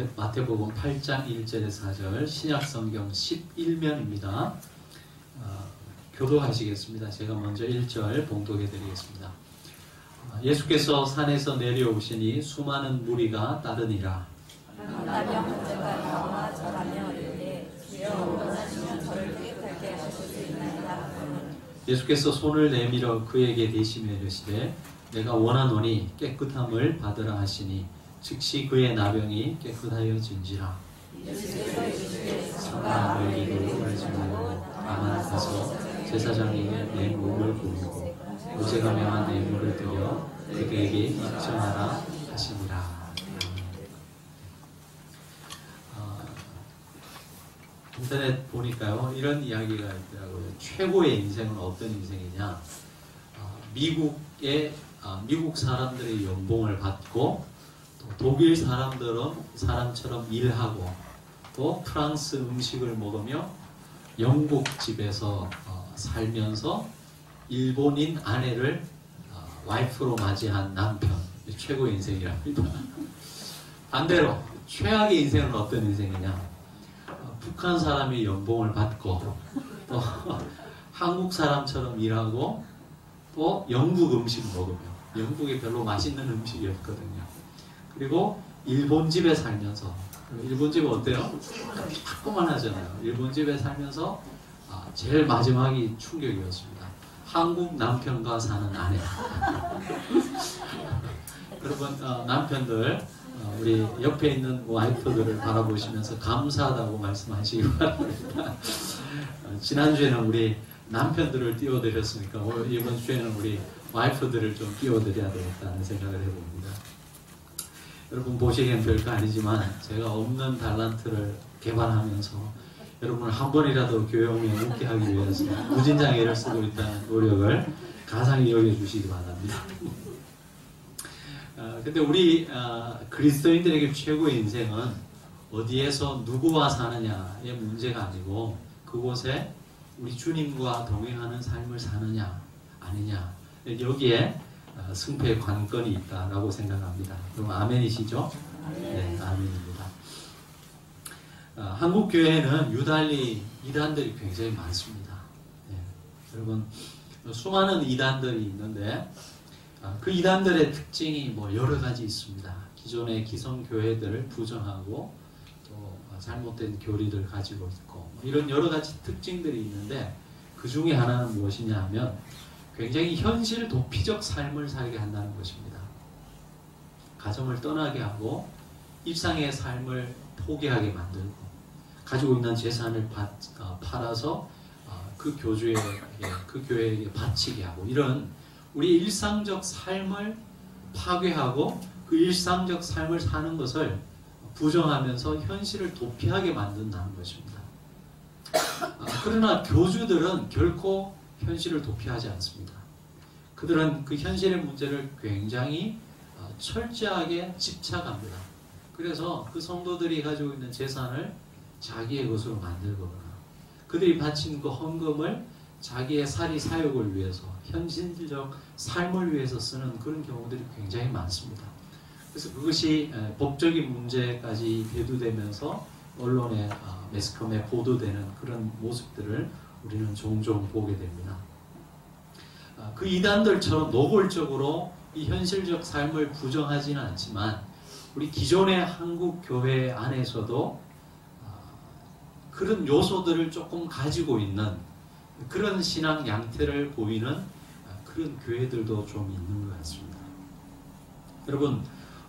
마태복음 8장 1절에서 4절 신약성경 11면입니다. 교도하시겠습니다. 제가 먼저 1절 봉독해 드리겠습니다. 예수께서 산에서 내려오시니 수많은 무리가 따르니라. 나병 환자가 나와 절하며 이르되 주여 원하시면 저를 깨끗하게 하실 수 있나이다. 예수께서 손을 내밀어 그에게 대시며 이르시되 내가 원하노니 깨끗함을 받으라 하시니 즉시 그의 나병이 깨끗하여진지라. 예수께서 이르시되 상가 멀리로 가지 말고 다만 가서 제사장에게 내 몸을 보이고 무죄가 명한 내 물을 드려 그에게 입증하라 하시니라. 인터넷 보니까요 이런 이야기가 있더라고요. 최고의 인생은 어떤 인생이냐? 미국 사람들의 연봉을 받고 또 독일 사람처럼 일하고 또 프랑스 음식을 먹으며 영국 집에서 살면서 일본인 아내를 와이프로 맞이한 남편, 최고의 인생이랍니다. 반대로 최악의 인생은 어떤 인생이냐? 북한 사람이 연봉을 받고 또 한국 사람처럼 일하고 또 영국 음식 먹으며, 영국에 별로 맛있는 음식이 없거든요. 그리고 일본 집에 살면서, 일본 집은 어때요? 조그만 하잖아요. 일본 집에 살면서 제일 마지막이 충격이었습니다. 한국 남편과 사는 아내. 여러분 남편들 우리 옆에 있는 와이프들을 바라보시면서 감사하다고 말씀하시기 바랍니다. 지난주에는 우리 남편들을 띄워드렸으니까 이번 주에는 우리 와이프들을 좀 띄워드려야 되겠다는 생각을 해봅니다. 여러분 보시기엔 별거 아니지만 제가 없는 달란트를 개발하면서 여러분을 한 번이라도 교회에 묵게 하기 위해서 무진장애를 쓰고 있다는 노력을 가상히 여겨주시기 바랍니다. 근데 우리 그리스도인들에게 최고의 인생은 어디에서 누구와 사느냐의 문제가 아니고 그곳에 우리 주님과 동행하는 삶을 사느냐 아니냐, 여기에 승패의 관건이 있다라고 생각합니다. 그럼 아멘이시죠? 네, 아멘입니다. 한국 교회에는 유달리 이단들이 굉장히 많습니다. 네, 여러분 수많은 이단들이 있는데 그 이단들의 특징이 여러 가지 있습니다. 기존의 기성교회들을 부정하고 또 잘못된 교리를 가지고 있고 이런 여러 가지 특징들이 있는데 그 중에 하나는 무엇이냐 하면 굉장히 현실 도피적 삶을 살게 한다는 것입니다. 가정을 떠나게 하고 일상의 삶을 포기하게 만들고 가지고 있는 재산을 팔아서 그 교회에게 바치게 하고, 이런 우리 일상적 삶을 파괴하고 그 일상적 삶을 사는 것을 부정하면서 현실을 도피하게 만든다는 것입니다. 그러나 교주들은 결코 현실을 도피하지 않습니다. 그들은 그 현실의 문제를 굉장히 철저하게 집착합니다. 그래서 그 성도들이 가지고 있는 재산을 자기의 것으로 만들거나 그들이 바친 그 헌금을 자기의 사리 사욕을 위해서, 현실적 삶을 위해서 쓰는 그런 경우들이 굉장히 많습니다. 그래서 그것이 법적인 문제까지 대두되면서 언론에, 매스컴에 보도되는 그런 모습들을 우리는 종종 보게 됩니다. 그 이단들처럼 노골적으로 이 현실적 삶을 부정하지는 않지만 우리 기존의 한국 교회 안에서도 그런 요소들을 조금 가지고 있는 그런 신앙 양태를 보이는 그런 교회들도 좀 있는 것 같습니다. 여러분,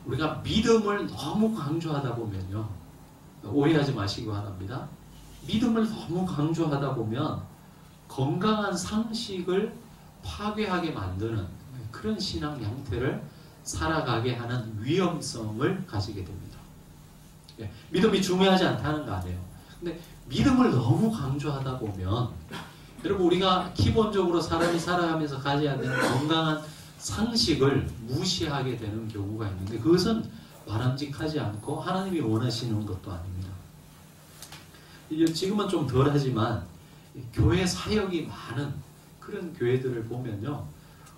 우리가 믿음을 너무 강조하다 보면요, 오해하지 마시기 바랍니다. 믿음을 너무 강조하다 보면 건강한 상식을 파괴하게 만드는 그런 신앙 양태를 살아가게 하는 위험성을 가지게 됩니다. 믿음이 중요하지 않다는 거 아니에요. 근데 믿음을 너무 강조하다 보면 여러분, 우리가 기본적으로 사람이 살아가면서 가져야 되는 건강한 상식을 무시하게 되는 경우가 있는데 그것은 바람직하지 않고 하나님이 원하시는 것도 아닙니다. 지금은 좀 덜하지만 교회 사역이 많은 그런 교회들을 보면요,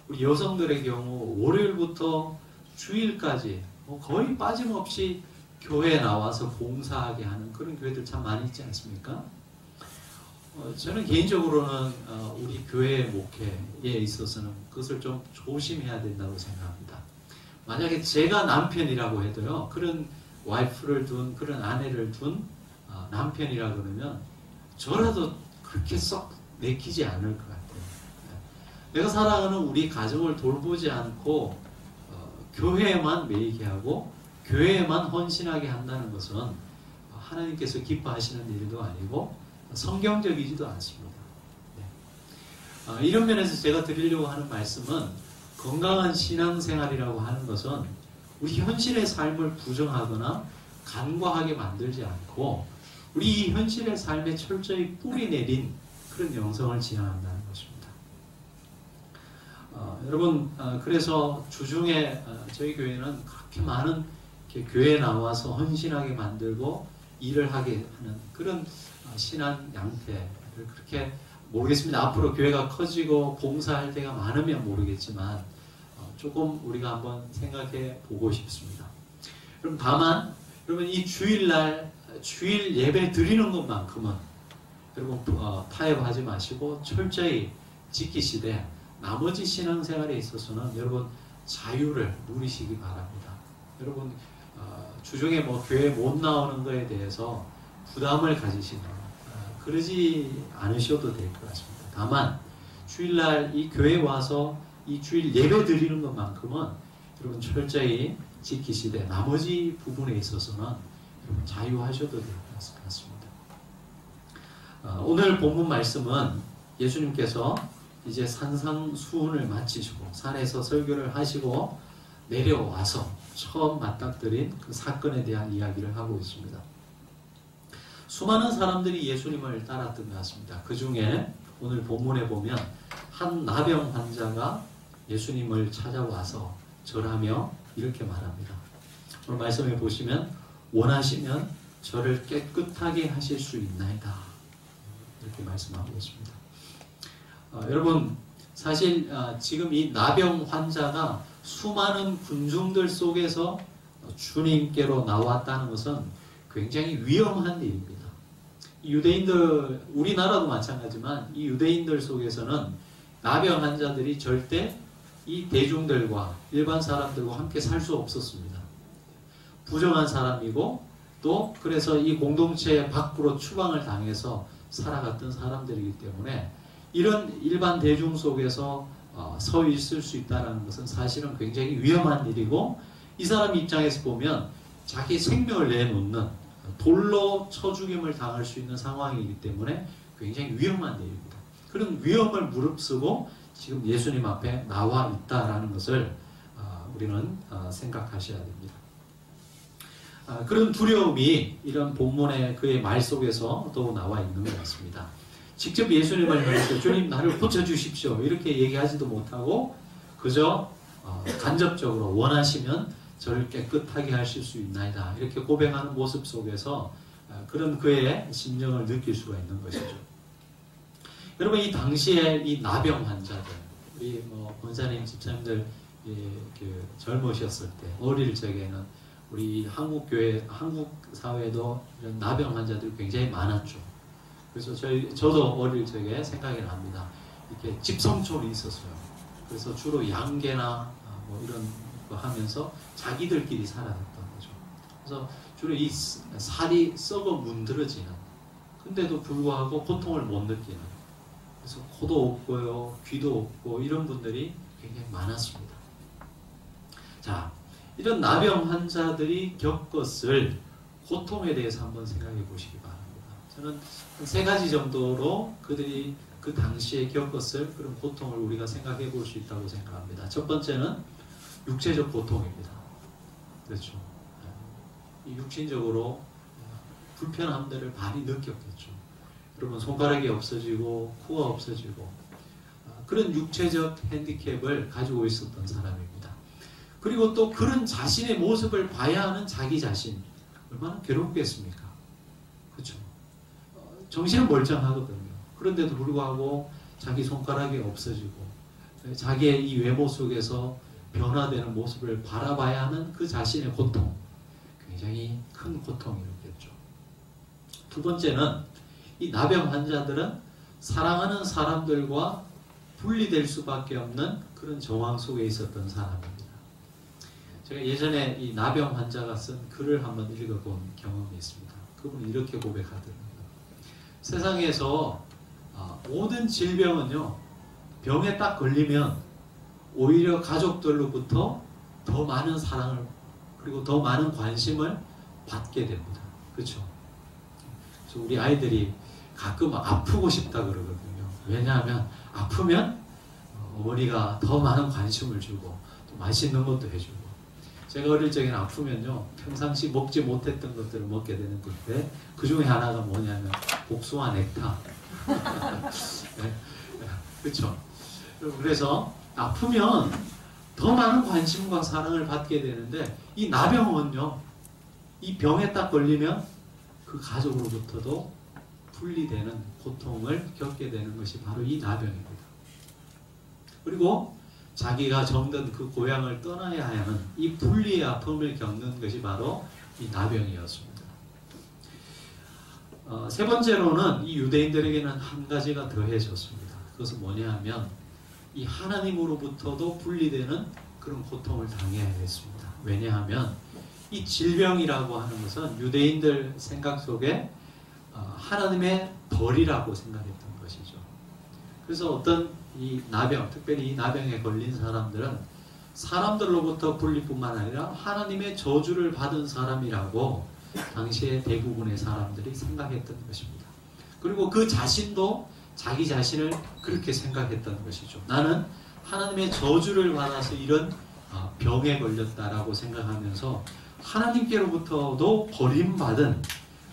우리 여성들의 경우 월요일부터 주일까지 거의 빠짐없이 교회에 나와서 봉사하게 하는 그런 교회들 참 많이 있지 않습니까? 저는 개인적으로는 우리 교회 목회에 있어서는 그것을 좀 조심해야 된다고 생각합니다. 만약에 제가 남편이라고 해도요, 그런 와이프를 둔, 그런 아내를 둔 남편이라 그러면 저라도 그렇게 썩 내키지 않을 것 같아요. 내가 사랑하는 우리 가정을 돌보지 않고 교회에만 매이게 하고 교회에만 헌신하게 한다는 것은 하나님께서 기뻐하시는 일도 아니고 성경적이지도 않습니다. 네. 이런 면에서 제가 드리려고 하는 말씀은 건강한 신앙생활이라고 하는 것은 우리 현실의 삶을 부정하거나 간과하게 만들지 않고 우리 현실의 삶에 철저히 뿌리 내린 그런 영성을 지향한다는 것입니다. 여러분, 그래서 주중에 저희 교회는 그렇게 많은 교회에 나와서 헌신하게 만들고 일을 하게 하는 그런 신앙 양태를 그렇게 모르겠습니다. 앞으로 교회가 커지고 봉사할 때가 많으면 모르겠지만 조금 우리가 한번 생각해 보고 싶습니다. 그럼 다만 여러분 이 주일날 주일 예배 드리는 것만큼은 여러분 타협하지 마시고 철저히 지키시되 나머지 신앙생활에 있어서는 여러분 자유를 누리시기 바랍니다. 여러분 주중에 뭐 교회 못 나오는 것에 대해서 부담을 가지시는 그러지 않으셔도 될 것 같습니다. 다만 주일날 이 교회에 와서 이 주일 예배 드리는 것만큼은 여러분 철저히 지키시되 나머지 부분에 있어서는 여러분 자유하셔도 될 것 같습니다. 오늘 본문 말씀은 예수님께서 이제 산상수훈을 마치시고 산에서 설교를 하시고 내려와서 처음 맞닥뜨린 그 사건에 대한 이야기를 하고 있습니다. 수많은 사람들이 예수님을 따랐던 것 같습니다. 그 중에 오늘 본문에 보면 한 나병 환자가 예수님을 찾아와서 절하며 이렇게 말합니다. 오늘 말씀에 보시면 원하시면 저를 깨끗하게 하실 수 있나이다. 이렇게 말씀하고 있습니다. 여러분 사실 지금 이 나병 환자가 수많은 군중들 속에서 주님께로 나왔다는 것은 굉장히 위험한 일입니다. 유대인들, 우리나라도 마찬가지지만 이 유대인들 속에서는 나병 환자들이 절대 이 대중들과 일반 사람들과 함께 살 수 없었습니다. 부정한 사람이고 또 그래서 이 공동체 밖으로 추방을 당해서 살아갔던 사람들이기 때문에 이런 일반 대중 속에서 서 있을 수 있다는 것은 사실은 굉장히 위험한 일이고 이 사람 입장에서 보면 자기 생명을 내놓는 돌로 쳐 죽임을 당할 수 있는 상황이기 때문에 굉장히 위험한 일입니다. 그런 위험을 무릅쓰고 지금 예수님 앞에 나와 있다라는 것을 우리는 생각하셔야 됩니다. 그런 두려움이 이런 본문의 그의 말 속에서 또 나와 있는 것 같습니다. 직접 예수님을 향해서 주님 나를 고쳐주십시오 이렇게 얘기하지도 못하고 그저 간접적으로 원하시면 저를 깨끗하게 하실 수 있나이다 이렇게 고백하는 모습 속에서 그런 그의 심정을 느낄 수가 있는 것이죠. 여러분 이 당시에 이 나병 환자들 우리 뭐 권사님 집사님들 젊으셨을 때 어릴 적에는 우리 한국 교회 한국 사회에도 이런 나병 환자들이 굉장히 많았죠. 그래서 저도 어릴 적에 생각이 납니다. 이렇게 집성촌이 있었어요. 그래서 주로 양계나 뭐 이런 거 하면서 자기들끼리 살아갔던 거죠. 그래서 주로 이 살이 썩어 문드러지는, 근데도 불구하고 고통을 못 느끼는, 그래서 코도 없고요, 귀도 없고 이런 분들이 굉장히 많았습니다. 자, 이런 나병 환자들이 겪었을 고통에 대해서 한번 생각해 보시기 바랍니다. 저는 세 가지 정도로 그들이 그 당시에 겪었을 그런 고통을 우리가 생각해 볼 수 있다고 생각합니다. 첫 번째는 육체적 고통입니다. 그렇죠. 이 육신적으로 불편함들을 많이 느꼈겠죠. 여러분 손가락이 없어지고 코가 없어지고 그런 육체적 핸디캡을 가지고 있었던 사람입니다. 그리고 또 그런 자신의 모습을 봐야 하는 자기 자신 얼마나 괴롭겠습니까? 그렇죠. 정신은 멀쩡하거든요. 그런데도 불구하고 자기 손가락이 없어지고 자기의 이 외모 속에서 변화되는 모습을 바라봐야 하는 그 자신의 고통 굉장히 큰 고통이 느꼈죠. 두 번째는 이 나병 환자들은 사랑하는 사람들과 분리될 수밖에 없는 그런 정황 속에 있었던 사람입니다. 제가 예전에 이 나병 환자가 쓴 글을 한번 읽어본 경험이 있습니다. 그분이 이렇게 고백하더라고요. 세상에서 모든 질병은요, 병에 딱 걸리면 오히려 가족들로부터 더 많은 사랑을 그리고 더 많은 관심을 받게 됩니다. 그렇죠? 그래서 우리 아이들이 가끔 아프고 싶다 그러거든요. 왜냐하면 아프면 어머니가 더 많은 관심을 주고 또 맛있는 것도 해주고. 제가 어릴 적에는 아프면요, 평상시 먹지 못했던 것들을 먹게 되는 건데 그 중에 하나가 뭐냐면 복숭아 넥타. 네. 그렇죠? 그래서 아프면 더 많은 관심과 사랑을 받게 되는데 이 나병은요, 이 병에 딱 걸리면 그 가족으로부터도 분리되는 고통을 겪게 되는 것이 바로 이 나병입니다. 그리고 자기가 정든 그 고향을 떠나야 하는 이 분리의 아픔을 겪는 것이 바로 이 나병이었습니다. 세 번째로는 이 유대인들에게는 한 가지가 더해졌습니다. 그것은 뭐냐 하면 이 하나님으로부터도 분리되는 그런 고통을 당해야 했습니다. 왜냐하면 이 질병이라고 하는 것은 유대인들 생각 속에 하나님의 벌이라고 생각했던 것이죠. 그래서 어떤 이 나병, 특별히 이 나병에 걸린 사람들은 사람들로부터 분리뿐만 아니라 하나님의 저주를 받은 사람이라고 당시에 대부분의 사람들이 생각했던 것입니다. 그리고 그 자신도 자기 자신을 그렇게 생각했던 것이죠. 나는 하나님의 저주를 받아서 이런 병에 걸렸다라고 생각하면서 하나님께로부터도 버림받은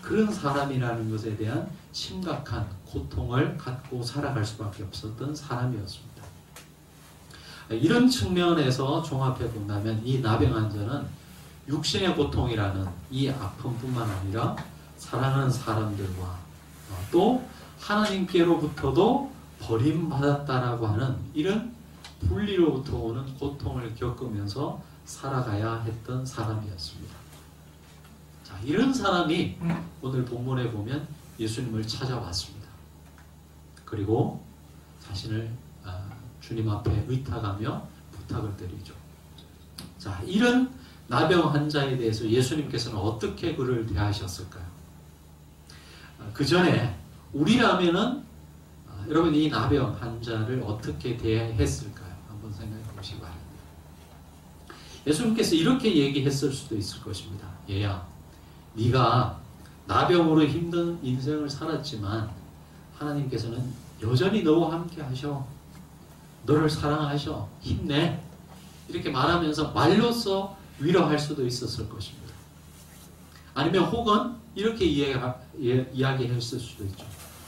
그런 사람이라는 것에 대한 심각한 고통을 갖고 살아갈 수밖에 없었던 사람이었습니다. 이런 측면에서 종합해 본다면 이 나병 환자는 육신의 고통이라는 이 아픔뿐만 아니라 사랑하는 사람들과 또 하나님께로부터도 버림받았다라고 하는 이런 분리로부터 오는 고통을 겪으면서 살아가야 했던 사람이었습니다. 자, 이런 사람이 오늘 본문에 보면 예수님을 찾아왔습니다. 그리고 자신을 주님 앞에 의탁하며 부탁을 드리죠. 자, 이런 나병 환자에 대해서 예수님께서는 어떻게 그를 대하셨을까요? 그 전에 우리라면은 여러분 이 나병 환자를 어떻게 대했을까요? 한번 생각해 보시기 바랍니다. 예수님께서 이렇게 얘기했을 수도 있을 것입니다. 얘야, 네가 나병으로 힘든 인생을 살았지만 하나님께서는 여전히 너와 함께 하셔. 너를 사랑하셔. 힘내. 이렇게 말하면서 말로써 위로할 수도 있었을 것입니다. 아니면 혹은 이렇게 이야기했을 수도 있죠.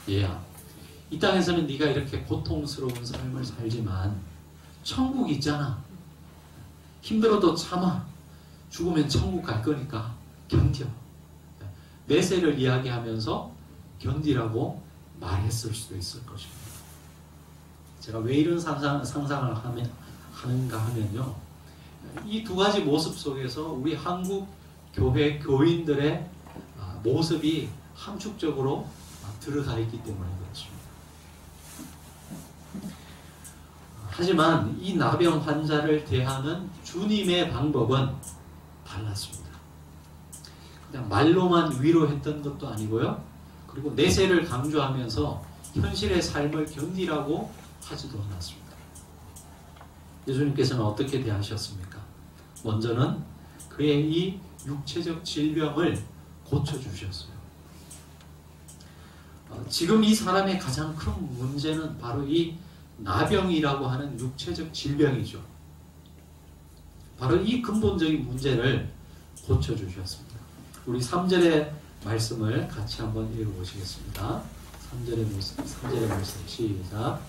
얘야, 이 땅에서는 네가 이렇게 고통스러운 삶을 살지만 천국 있잖아. 힘들어도 참아. 죽으면 천국 갈 거니까 견뎌. 내세를 이야기하면서 견디라고 말했을 수도 있을 것입니다. 제가 왜 이런 상상을 하는가 하면요, 이 두 가지 모습 속에서 우리 한국 교회 교인들의 모습이 함축적으로 들어가 있기 때문에 그렇습니다. 하지만 이 나병 환자를 대하는 주님의 방법은 달랐습니다. 그냥 말로만 위로했던 것도 아니고요, 그리고 내세를 강조하면서 현실의 삶을 견디라고 하지도 않았습니다. 예수님께서는 어떻게 대하셨습니까? 먼저는 그의 이 육체적 질병을 고쳐주셨어요. 지금 이 사람의 가장 큰 문제는 바로 이 나병이라고 하는 육체적 질병이죠. 바로 이 근본적인 문제를 고쳐주셨습니다. 우리 3절의 말씀을 같이 한번 읽어보시겠습니다. 3절의 말씀 시작.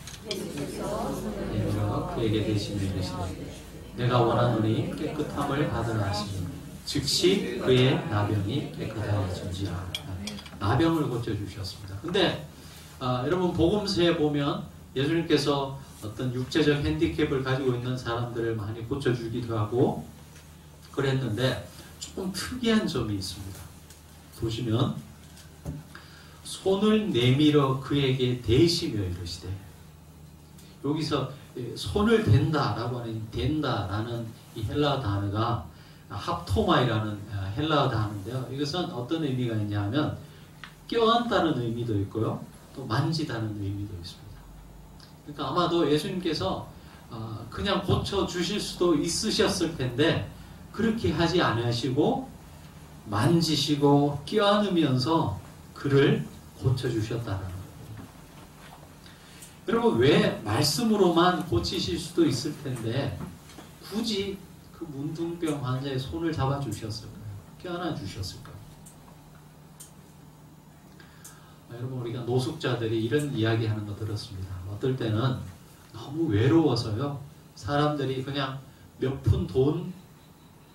내가 그에게 대신에 이르시되 내가 원하노니 깨끗함을 받으라 하시니 즉시 그의 나병이 깨끗하여진지라. 나병을 고쳐주셨습니다. 근데 여러분 복음서에 보면 예수님께서 어떤 육체적 핸디캡을 가지고 있는 사람들을 많이 고쳐주기도 하고 그랬는데 조금 특이한 점이 있습니다. 보시면 손을 내밀어 그에게 대시며 이르시되, 여기서 손을 댄다라고 하는 된다라는 이 헬라어 단어가 합토마이라는 헬라어 단어인데요. 이것은 어떤 의미가 있냐면 껴안다는 의미도 있고요, 또 만지다는 의미도 있습니다. 그러니까 아마도 예수님께서 그냥 고쳐 주실 수도 있으셨을 텐데 그렇게 하지 않으시고 만지시고 껴안으면서 그를 고쳐 주셨다는 거예요. 여러분, 왜 말씀으로만 고치실 수도 있을 텐데 굳이 그 문둥병 환자의 손을 잡아 주셨을까요? 껴안아 주셨을까요? 여러분, 우리가 노숙자들이 이런 이야기하는 거 들었습니다. 어떨 때는 너무 외로워서요, 사람들이 그냥 몇 푼 돈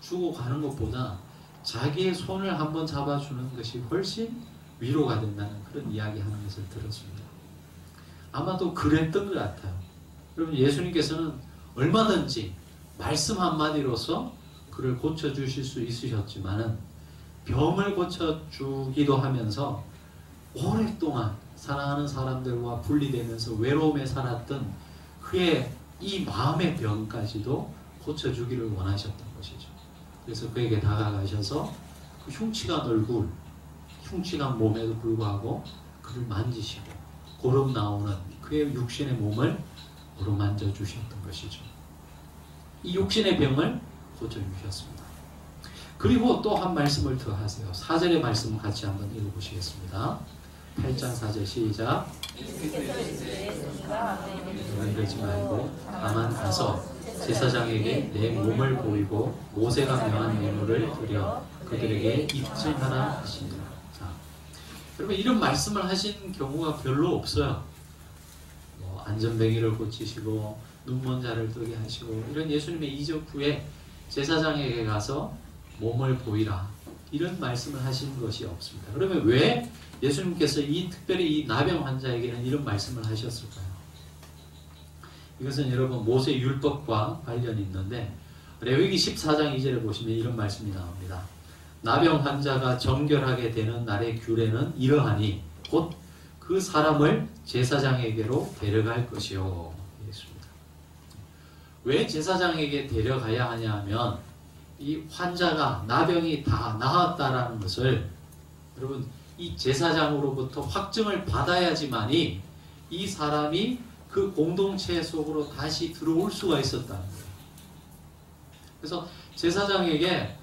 주고 가는 것보다 자기의 손을 한번 잡아주는 것이 훨씬 위로가 된다는 그런 이야기하는 것을 들었습니다. 아마도 그랬던 것 같아요. 여러분, 예수님께서는 얼마든지 말씀 한마디로서 그를 고쳐주실 수 있으셨지만은 병을 고쳐주기도 하면서 오랫동안 사랑하는 사람들과 분리되면서 외로움에 살았던 그의 이 마음의 병까지도 고쳐주기를 원하셨던 것이죠. 그래서 그에게 다가가셔서 그 흉측한 얼굴, 흉측한 몸에도 불구하고 그를 만지시고 고름 나오는 그의 육신의 몸을 어루만져 주셨던 것이죠. 이 육신의 병을 고쳐주셨습니다. 그리고 또 한 말씀을 더 하세요. 4절의 말씀 같이 한번 읽어보시겠습니다. 8장 4절 시작. 그러지 말고 다만 가서 제사장에게 내 몸을 보이고 모세가 명한 예물을 드려 그들에게 입증하라 하시니라. 자, 여러분, 이런 말씀을 하신 경우가 별로 없어요. 뭐 안전뱅이를 고치시고 눈먼 자를 뜨게 하시고 이런 예수님의 이적 후에 제사장에게 가서 몸을 보이라 이런 말씀을 하신 것이 없습니다. 그러면 왜 예수님께서 특별히 이 나병 환자에게는 이런 말씀을 하셨을까요? 이것은 여러분 모세 율법과 관련이 있는데 레위기 14장 2절에 보시면 이런 말씀이 나옵니다. 나병 환자가 정결하게 되는 날의 규례는 이러하니 곧 그 사람을 제사장에게로 데려갈 것이요. 했습니다. 왜 제사장에게 데려가야 하냐 하면 이 환자가 나병이 다 나았다라는 것을 여러분 이 제사장으로부터 확증을 받아야지만이 이 사람이 그 공동체 속으로 다시 들어올 수가 있었다는 거예요. 그래서 제사장에게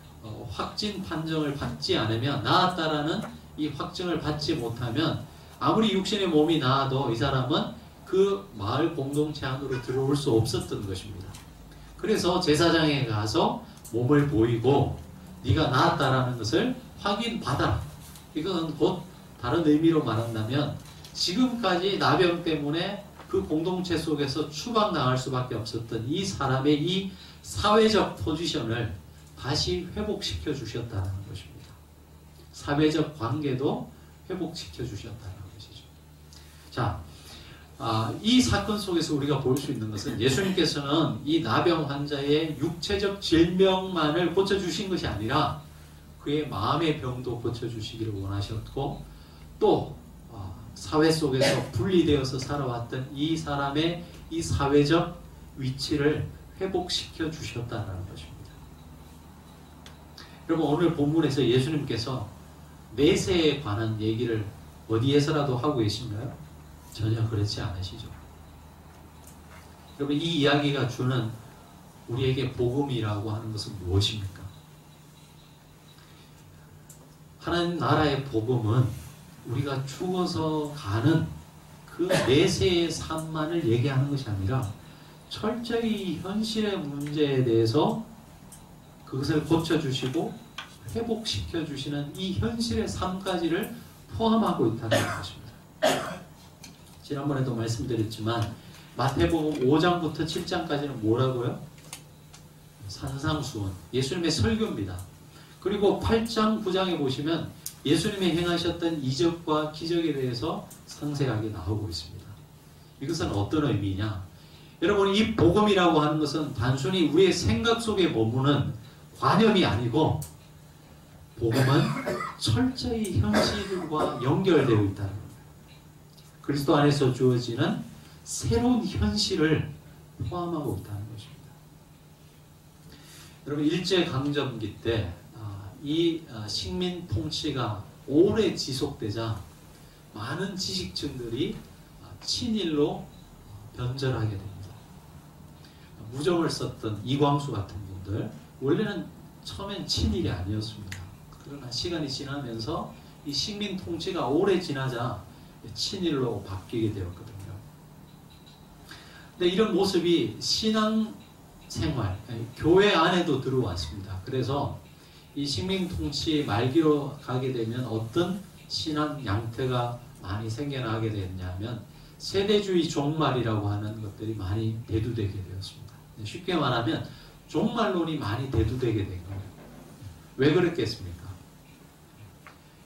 확진 판정을 받지 않으면 나았다라는 이 확증을 받지 못하면 아무리 육신의 몸이 나아도 이 사람은 그 마을 공동체 안으로 들어올 수 없었던 것입니다. 그래서 제사장에 가서 몸을 보이고 네가 나았다라는 것을 확인받아라. 이건 곧 다른 의미로 말한다면 지금까지 나병 때문에 그 공동체 속에서 추방당할 수밖에 없었던 이 사람의 이 사회적 포지션을 다시 회복시켜 주셨다는 것입니다. 사회적 관계도 회복시켜 주셨다는 것이죠. 자, 이 사건 속에서 우리가 볼 수 있는 것은 예수님께서는 이 나병 환자의 육체적 질병만을 고쳐주신 것이 아니라 그의 마음의 병도 고쳐주시기를 원하셨고 또 사회 속에서 분리되어서 살아왔던 이 사람의 이 사회적 위치를 회복시켜 주셨다는 것입니다. 여러분, 오늘 본문에서 예수님께서 내세에 관한 얘기를 어디에서라도 하고 계신가요? 전혀 그렇지 않으시죠. 여러분, 이 이야기가 주는 우리에게 복음이라고 하는 것은 무엇입니까? 하나님 나라의 복음은 우리가 죽어서 가는 그 내세의 삶만을 얘기하는 것이 아니라 철저히 현실의 문제에 대해서 그것을 고쳐주시고 회복시켜주시는 이 현실의 삶까지를 포함하고 있다는 것입니다. 지난번에도 말씀드렸지만 마태복음 5장부터 7장까지는 뭐라고요? 산상수훈, 예수님의 설교입니다. 그리고 8장, 9장에 보시면 예수님이 행하셨던 이적과 기적에 대해서 상세하게 나오고 있습니다. 이것은 어떤 의미냐? 여러분, 이 복음이라고 하는 것은 단순히 우리의 생각 속에 머무는 관념이 아니고 복음은 철저히 현실과 연결되어 있다는 겁니다. 그리스도 안에서 주어지는 새로운 현실을 포함하고 있다는 것입니다. 여러분 일제강점기 때 이 식민 통치가 오래 지속되자 많은 지식층들이 친일로 변절하게 됩니다. 무정을 썼던 이광수 같은 분들 원래는 처음엔 친일이 아니었습니다. 그러나 시간이 지나면서 이 식민 통치가 오래 지나자 친일로 바뀌게 되었거든요. 근데 이런 모습이 신앙생활, 교회 안에도 들어왔습니다. 그래서 이 식민 통치 말기로 가게 되면 어떤 신앙 양태가 많이 생겨나게 됐냐면 세대주의 종말이라고 하는 것들이 많이 대두되게 되었습니다. 쉽게 말하면 종말론이 많이 대두되게 된 거예요. 왜 그랬겠습니까?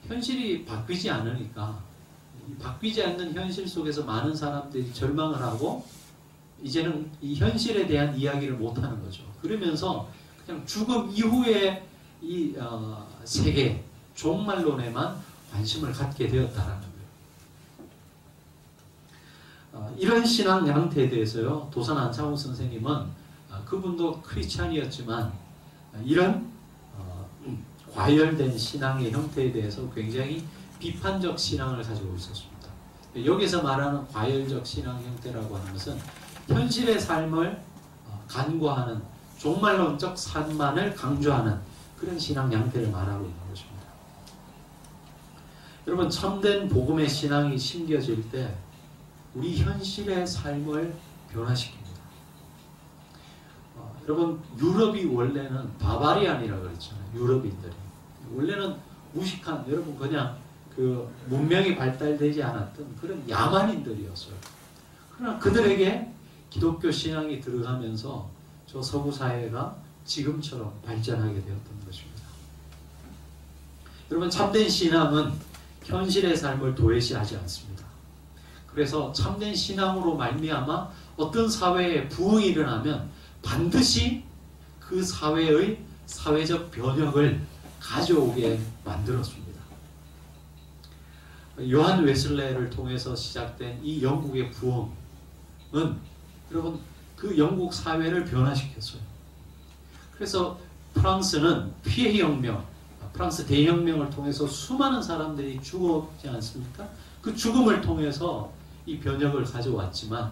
현실이 바뀌지 않으니까 바뀌지 않는 현실 속에서 많은 사람들이 절망을 하고 이제는 이 현실에 대한 이야기를 못하는 거죠. 그러면서 그냥 죽음 이후에 이 세계 종말론에만 관심을 갖게 되었다라는 거예요. 이런 신앙 양태에 대해서요, 도산 안창호 선생님은 그분도 크리스찬이었지만 이런 과열된 신앙의 형태에 대해서 굉장히 비판적 신앙을 가지고 있었습니다. 여기서 말하는 과열적 신앙 형태라고 하는 것은 현실의 삶을 간과하는 종말론적 삶만을 강조하는 그런 신앙 양태를 말하고 있는 것입니다. 여러분 참된 복음의 신앙이 심겨질 때 우리 현실의 삶을 변화시킵니다. 여러분 유럽이 원래는 바바리안이라고 그랬잖아요. 유럽인들이 원래는 무식한 여러분 그냥 그 문명이 발달되지 않았던 그런 야만인들이었어요. 그러나 그들에게 기독교 신앙이 들어가면서 저 서구 사회가 지금처럼 발전하게 되었던 것입니다. 여러분 참된 신앙은 현실의 삶을 도외시하지 않습니다. 그래서 참된 신앙으로 말미암아 어떤 사회에 부흥이 일어나면 반드시 그 사회의 사회적 변혁을 가져오게 만들었습니다. 요한 웨슬레를 통해서 시작된 이 영국의 부흥은 여러분 그 영국 사회를 변화시켰어요. 그래서 프랑스는 피해혁명, 프랑스 대혁명을 통해서 수많은 사람들이 죽었지 않습니까? 그 죽음을 통해서 이 변혁을 가져왔지만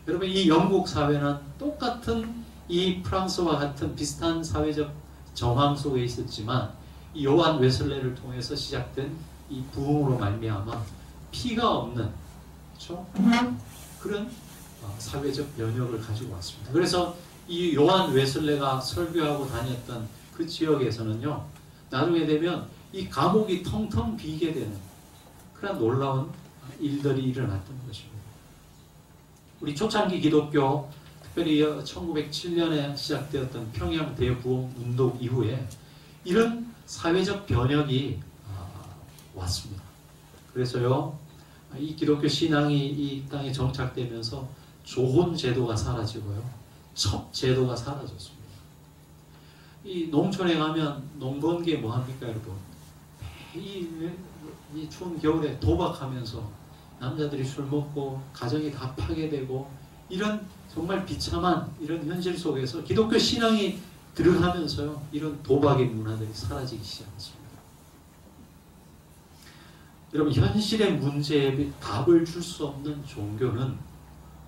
여러분 이 영국 사회는 똑같은 이 프랑스와 같은 비슷한 사회적 정황 속에 있었지만 이 요한 웨슬레를 통해서 시작된 이 부흥으로 말미암아 피가 없는 그렇죠? 그런 사회적 변혁을 가지고 왔습니다. 그래서 이 요한 웨슬레가 설교하고 다녔던 그 지역에서는요, 나중에 되면 이 감옥이 텅텅 비게 되는 그런 놀라운 일들이 일어났던 것입니다. 우리 초창기 기독교, 특별히 1907년에 시작되었던 평양 대부흥 운동 이후에 이런 사회적 변혁이 왔습니다. 그래서요, 이 기독교 신앙이 이 땅에 정착되면서 조혼 제도가 사라지고요, 첩 제도가 사라졌습니다. 이 농촌에 가면 농번기에 뭐 합니까, 여러분? 이 추운 겨울에 도박하면서 남자들이 술 먹고 가정이 다 파괴되고 이런 정말 비참한 이런 현실 속에서 기독교 신앙이 들어가면서요, 이런 도박의 문화들이 사라지기 시작했습니다. 여러분, 현실의 문제에 답을 줄 수 없는 종교는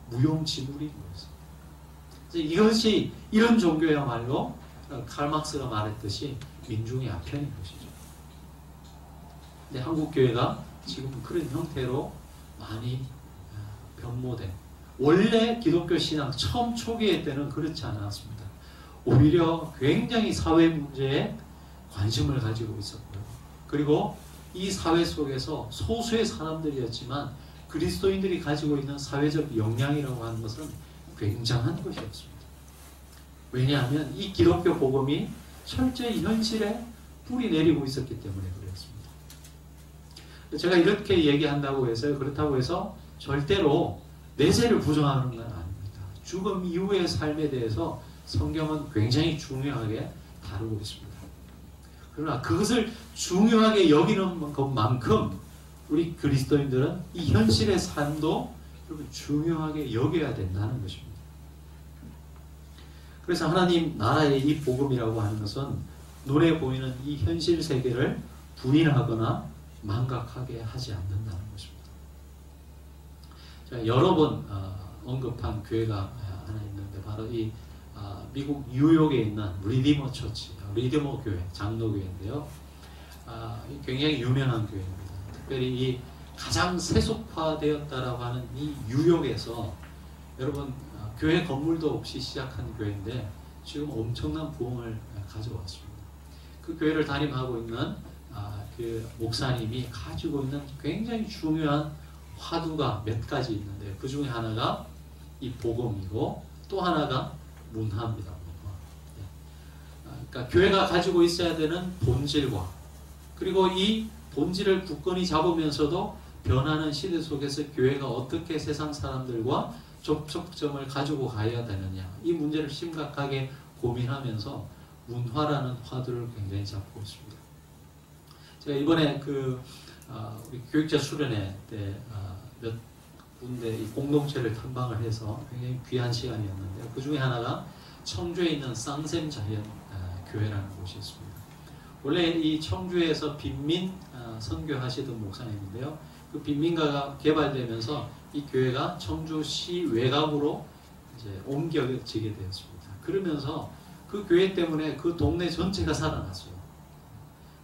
무용지물인 것입니다. 이것이 이런 종교야말로 칼막스가 말했듯이 민중의 아편인 것이죠. 근데 한국 교회가 지금 그런 형태로 많이 변모된, 원래 기독교 신앙 처음 초기에 때는 그렇지 않았습니다. 오히려 굉장히 사회 문제에 관심을 가지고 있었고요. 그리고 이 사회 속에서 소수의 사람들이었지만 그리스도인들이 가지고 있는 사회적 역량이라고 하는 것은 굉장한 것이었습니다. 왜냐하면 이 기독교 복음이 철저히 현실에 뿌리 내리고 있었기 때문에 그랬습니다. 제가 이렇게 얘기한다고 해서, 그렇다고 해서 절대로 내세를 부정하는 건 아닙니다. 죽음 이후의 삶에 대해서 성경은 굉장히 중요하게 다루고 있습니다. 그러나 그것을 중요하게 여기는 것만큼 우리 그리스도인들은 이 현실의 삶도 여러분 중요하게 여겨야 된다는 것입니다. 그래서 하나님 나라의 이 복음이라고 하는 것은 눈에 보이는 이 현실 세계를 부인하거나 망각하게 하지 않는다는 것입니다. 제가 여러 번 언급한 교회가 하나 있는데 바로 이 미국 뉴욕에 있는 리디머 처치, 리디머 교회, 장로교회인데요. 굉장히 유명한 교회입니다. 특별히 이 가장 세속화되었다라고 하는 이 뉴욕에서 여러분 교회 건물도 없이 시작한 교회인데 지금 엄청난 부흥을 가져왔습니다. 그 교회를 담임하고 있는 그 목사님이 가지고 있는 굉장히 중요한 화두가 몇 가지 있는데 그 중에 하나가 이 복음이고 또 하나가 문화입니다. 그러니까 교회가 가지고 있어야 되는 본질과 그리고 이 본질을 굳건히 잡으면서도 변하는 시대 속에서 교회가 어떻게 세상 사람들과 접촉점을 가지고 가야 되느냐 이 문제를 심각하게 고민하면서 문화라는 화두를 굉장히 잡고 있습니다. 제가 이번에 우리 교육자 수련회 때 몇 군데 이 공동체를 탐방을 해서 굉장히 귀한 시간이었는데 그 중에 하나가 청주에 있는 쌍샘 자연 교회라는 곳이 있습니다. 원래 이 청주에서 빈민 선교하시던 목사님인데요. 그 빈민가가 개발되면서 이 교회가 청주시 외곽으로 이제 옮겨지게 되었습니다. 그러면서 그 교회 때문에 그 동네 전체가 살아났어요.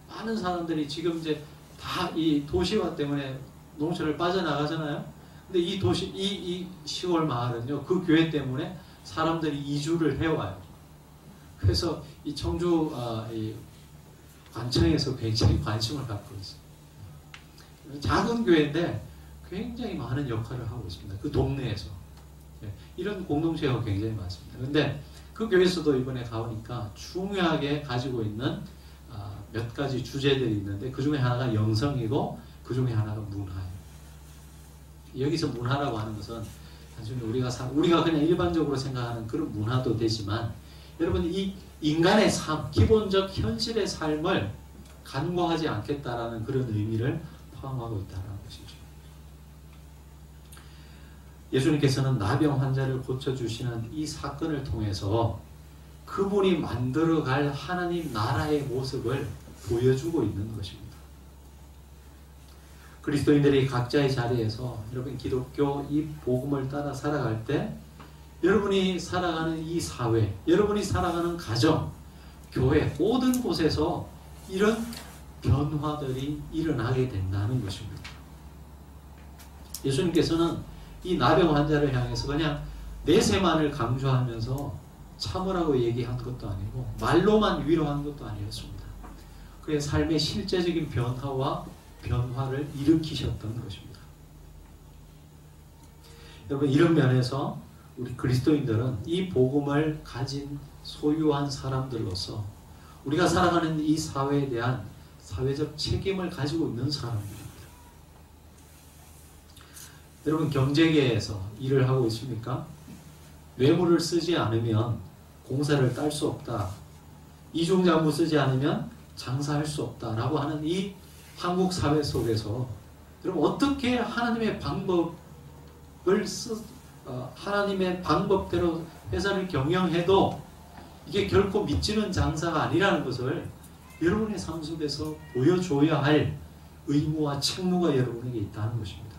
많은 사람들이 지금 이제 다 이 도시화 때문에 농촌을 빠져나가잖아요. 근데 이 도시, 이 시골 마을은요, 그 교회 때문에 사람들이 이주를 해와요. 그래서 이 청주 이 관청에서 굉장히 관심을 갖고 있어요. 작은 교회인데 굉장히 많은 역할을 하고 있습니다. 그 동네에서. 이런 공동체가 굉장히 많습니다. 그런데 그 교회에서도 이번에 가보니까 중요하게 가지고 있는 몇 가지 주제들이 있는데 그 중에 하나가 영성이고 그 중에 하나가 문화예요. 여기서 문화라고 하는 것은 단순히 우리가 그냥 일반적으로 생각하는 그런 문화도 되지만 여러분 이 인간의 삶, 기본적 현실의 삶을 간과하지 않겠다라는 그런 의미를 포함하고 있다는 것이죠. 예수님께서는 나병 환자를 고쳐주시는 이 사건을 통해서 그분이 만들어갈 하나님 나라의 모습을 보여주고 있는 것입니다. 그리스도인들이 각자의 자리에서 여러분 기독교 이 복음을 따라 살아갈 때 여러분이 살아가는 이 사회, 여러분이 살아가는 가정, 교회 모든 곳에서 이런 변화들이 일어나게 된다는 것입니다. 예수님께서는 이 나병 환자를 향해서 그냥 내세만을 강조하면서 참으라고 얘기한 것도 아니고 말로만 위로한 것도 아니었습니다. 그의 삶의 실제적인 변화와 변화를 일으키셨던 것입니다. 여러분 이런 면에서 우리 그리스도인들은 이 복음을 가진 소유한 사람들로서 우리가 살아가는 이 사회에 대한 사회적 책임을 가지고 있는 사람들입니다. 여러분 경제계에서 일을 하고 있습니까? 뇌물을 쓰지 않으면 공사를 딸 수 없다. 이중장부 쓰지 않으면 장사할 수 없다라고 하는 이 한국 사회 속에서 여러분 어떻게 하나님의 하나님의 방법대로 회사를 경영해도 이게 결코 미치는 장사가 아니라는 것을 여러분의 삶 속에서 보여줘야 할 의무와 책무가 여러분에게 있다는 것입니다.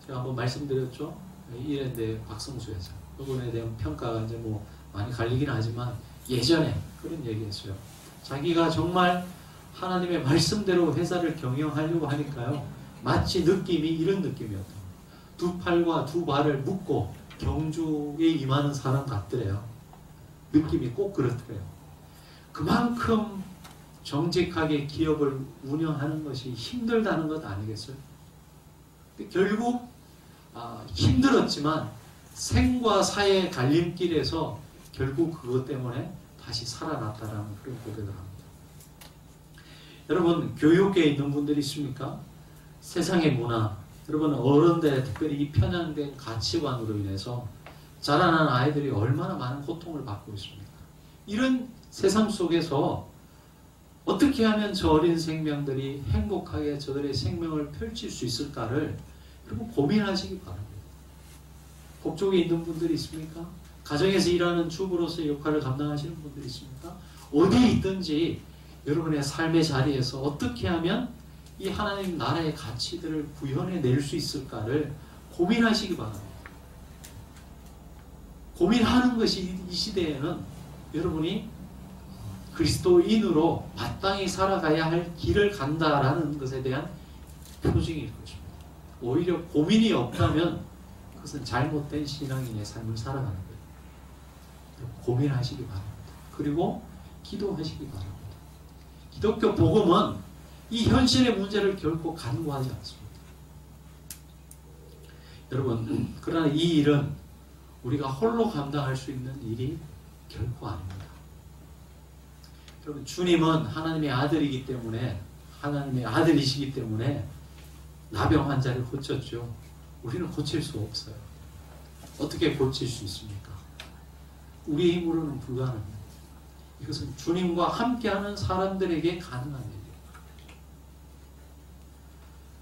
제가 한번 말씀드렸죠. 일에 대해 박성수 회사 그분에 대한 평가가 이제 뭐 많이 갈리긴 하지만 예전에 그런 얘기했어요. 자기가 정말 하나님의 말씀대로 회사를 경영하려고 하니까요. 마치 느낌이 이런 느낌이었다. 두 팔과 두 발을 묶고 경주에 임하는 사람 같더래요. 느낌이 꼭 그렇더래요. 그만큼 정직하게 기업을 운영하는 것이 힘들다는 것 아니겠어요? 결국 힘들었지만 생과 사의 갈림길에서 결국 그것 때문에 다시 살아났다라는 그런 고백을 합니다. 여러분 교육계에 있는 분들이 있습니까? 세상의 문화, 여러분 어른들의 특별히 이 편향된 가치관으로 인해서 자라나는 아이들이 얼마나 많은 고통을 받고 있습니까? 이런 세상 속에서 어떻게 하면 저 어린 생명들이 행복하게 저들의 생명을 펼칠 수 있을까를 여러분 고민하시기 바랍니다. 법조계에 있는 분들이 있습니까? 가정에서 일하는 주부로서의 역할을 감당하시는 분들이 있습니까? 어디에 있든지 여러분의 삶의 자리에서 어떻게 하면 이 하나님 나라의 가치들을 구현해낼 수 있을까를 고민하시기 바랍니다. 고민하는 것이 이 시대에는 여러분이 그리스도인으로 마땅히 살아가야 할 길을 간다라는 것에 대한 표징일 것입니다. 오히려 고민이 없다면 그것은 잘못된 신앙인의 삶을 살아가는 거예요. 고민하시기 바랍니다. 그리고 기도하시기 바랍니다. 기독교 복음은 이 현실의 문제를 결코 간과하지 않습니다. 여러분, 그러나 이 일은 우리가 홀로 감당할 수 있는 일이 결코 아닙니다. 여러분, 주님은 하나님의 아들이기 때문에, 하나님의 아들이시기 때문에 나병 환자를 고쳤죠. 우리는 고칠 수 없어요. 어떻게 고칠 수 있습니까? 우리의 힘으로는 불가능합니다. 이것은 주님과 함께하는 사람들에게 가능한 일이에요.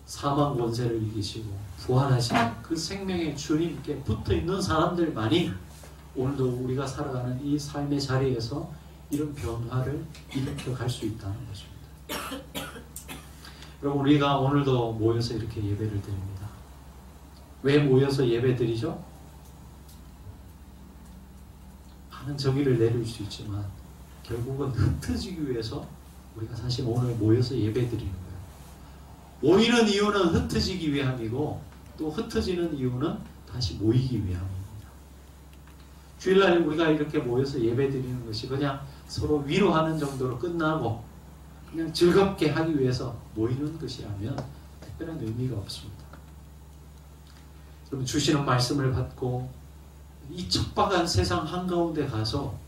사망 권세를 이기시고 부활하신 그 생명의 주님께 붙어있는 사람들만이 오늘도 우리가 살아가는 이 삶의 자리에서 이런 변화를 일으켜 갈 수 있다는 것입니다. 여러분, 우리가 오늘도 모여서 이렇게 예배를 드립니다. 왜 모여서 예배 드리죠? 많은 정의를 내릴 수 있지만 결국은 흩어지기 위해서 우리가 사실 오늘 모여서 예배 드리는 거예요. 모이는 이유는 흩어지기 위함이고 또 흩어지는 이유는 다시 모이기 위함입니다. 주일날 우리가 이렇게 모여서 예배 드리는 것이 그냥 서로 위로하는 정도로 끝나고 그냥 즐겁게 하기 위해서 모이는 것이라면 특별한 의미가 없습니다. 여러분, 주시는 말씀을 받고 이 척박한 세상 한가운데 가서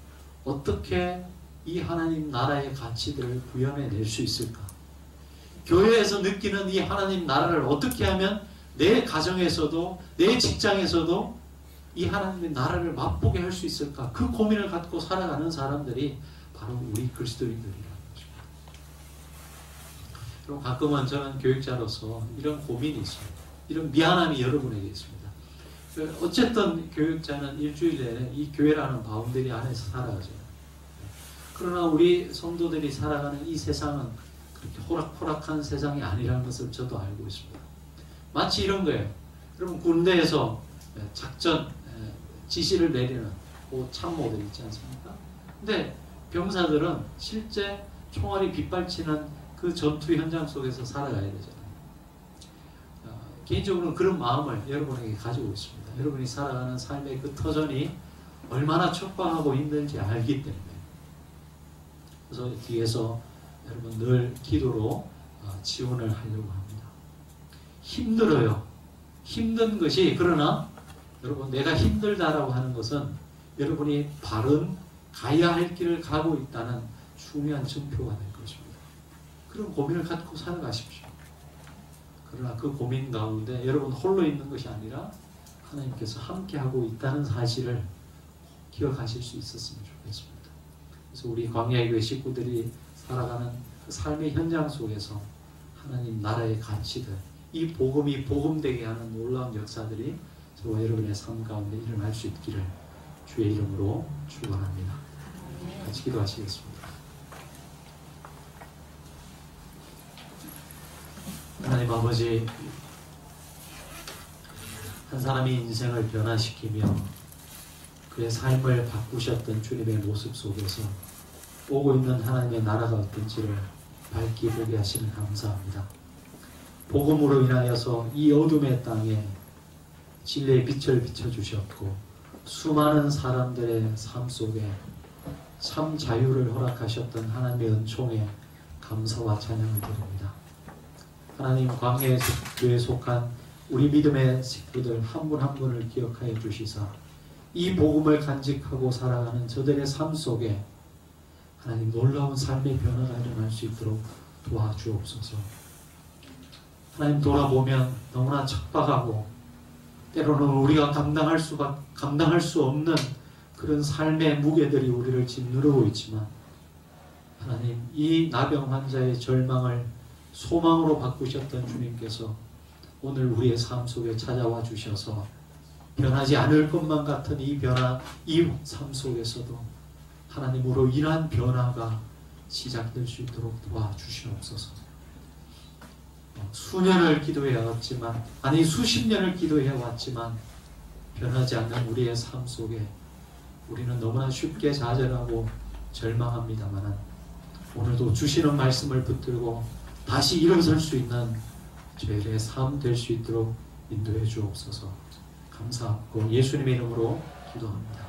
어떻게 이 하나님 나라의 가치들을 구현해낼 수 있을까? 교회에서 느끼는 이 하나님 나라를 어떻게 하면 내 가정에서도 내 직장에서도 이 하나님의 나라를 맛보게 할 수 있을까? 그 고민을 갖고 살아가는 사람들이 바로 우리 그리스도인들이라는 것입니다. 그리고 가끔은 저는 교육자로서 이런 고민이 있습니다. 이런 미안함이 여러분에게 있습니다. 어쨌든 교육자는 일주일 내내 이 교회라는 바운더리 안에서 살아가죠. 그러나 우리 성도들이 살아가는 이 세상은 그렇게 호락호락한 세상이 아니라는 것을 저도 알고 있습니다. 마치 이런 거예요. 여러분, 군대에서 작전 지시를 내리는 그 참모들 있지 않습니까? 근데 병사들은 실제 총알이 빗발치는 그 전투 현장 속에서 살아가야 되잖아요. 개인적으로는 그런 마음을 여러분에게 가지고 있습니다. 여러분이 살아가는 삶의 그 터전이 얼마나 척박하고 힘든지 알기 때문에. 그래서 뒤에서 여러분 늘 기도로 지원을 하려고 합니다. 힘들어요. 힘든 것이, 그러나 여러분, 내가 힘들다라고 하는 것은 여러분이 바른 가야 할 길을 가고 있다는 중요한 증표가 될 것입니다. 그런 고민을 갖고 살아가십시오. 그러나 그 고민 가운데 여러분 홀로 있는 것이 아니라 하나님께서 함께하고 있다는 사실을 기억하실 수 있었으면 좋겠습니다. 그래서 우리 광야의 교회 식구들이 살아가는 그 삶의 현장 속에서 하나님 나라의 가치들, 이 복음이 복음되게 하는 놀라운 역사들이 저와 여러분의 삶 가운데 일어날 수 있기를 주의 이름으로 축원합니다. 같이 기도하시겠습니다. 하나님 아버지, 한 사람이 인생을 변화시키며 그의 삶을 바꾸셨던 주님의 모습 속에서 오고 있는 하나님의 나라가 어떤지를 밝히 보게 하시는 감사합니다. 복음으로 인하여서 이 어둠의 땅에 진리의 빛을 비춰주셨고 수많은 사람들의 삶 속에 참 자유를 허락하셨던 하나님의 은총에 감사와 찬양을 드립니다. 하나님, 광야의 교회에 속한 우리 믿음의 식구들 한 분 한 분을 기억하여 주시사 이 복음을 간직하고 살아가는 저들의 삶 속에 하나님 놀라운 삶의 변화가 일어날 수 있도록 도와주옵소서. 하나님, 돌아보면 너무나 척박하고 때로는 우리가 감당할 수 없는 그런 삶의 무게들이 우리를 짓누르고 있지만 하나님, 이 나병 환자의 절망을 소망으로 바꾸셨던 주님께서 오늘 우리의 삶 속에 찾아와 주셔서 변하지 않을 것만 같은 이 변화, 이 삶 속에서도 하나님으로 인한 변화가 시작될 수 있도록 도와주시옵소서. 수년을 기도해왔지만, 아니 수십 년을 기도해왔지만 변하지 않는 우리의 삶 속에 우리는 너무나 쉽게 좌절하고 절망합니다만, 오늘도 주시는 말씀을 붙들고 다시 일어설 수 있는 죄의 삶 될 수 있도록 인도해 주옵소서. 감사하고 예수님의 이름으로 기도합니다.